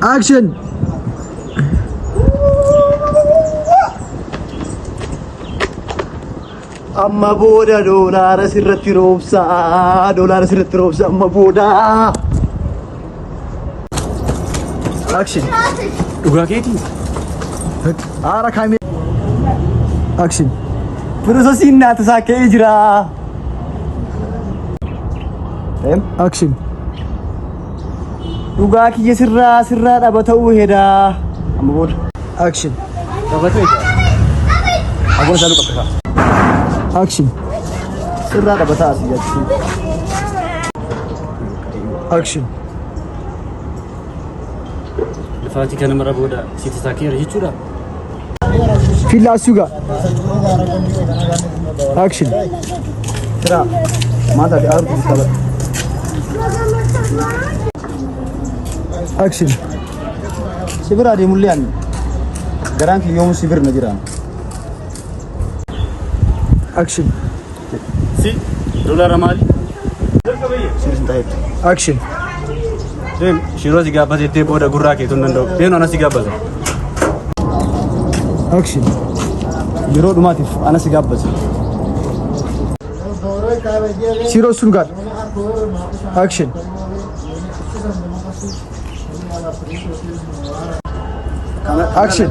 Action. Amma booda doolaara sirratti roobsa. Doolaara sirratti roobsa amma booda. Action. Dhugaa keetii. Aara kaamee. Action. Pirosesiin naata isaa ka'ee jira. Action. Dhugaa kiyya sirraa dhaba ta'uu heda. Amma booda. Action. Dhabatee jira. Agoon isaa luqabata. Action. Sirraa dhaba ta'a asii jechuun. Action. Lafaatii kana mara booda sitti taakeera jechuudha. Fillaa sugaa. Action. Sirraa. Maata fi aartuu qabata. Action. Sibira deemullee ani garaan kiyyoomuu sibir na jiraan. Action. Si doolaara maali? Sirriin ta'eetu. Action. Deem shiroo si gaabbateettee booda gurraa keetu hin danda'u. Deenu ana si gaabbata. Action. Yeroo dhumaatiif ana si gaabbata. Shiroo sun gaadha. Action. Action.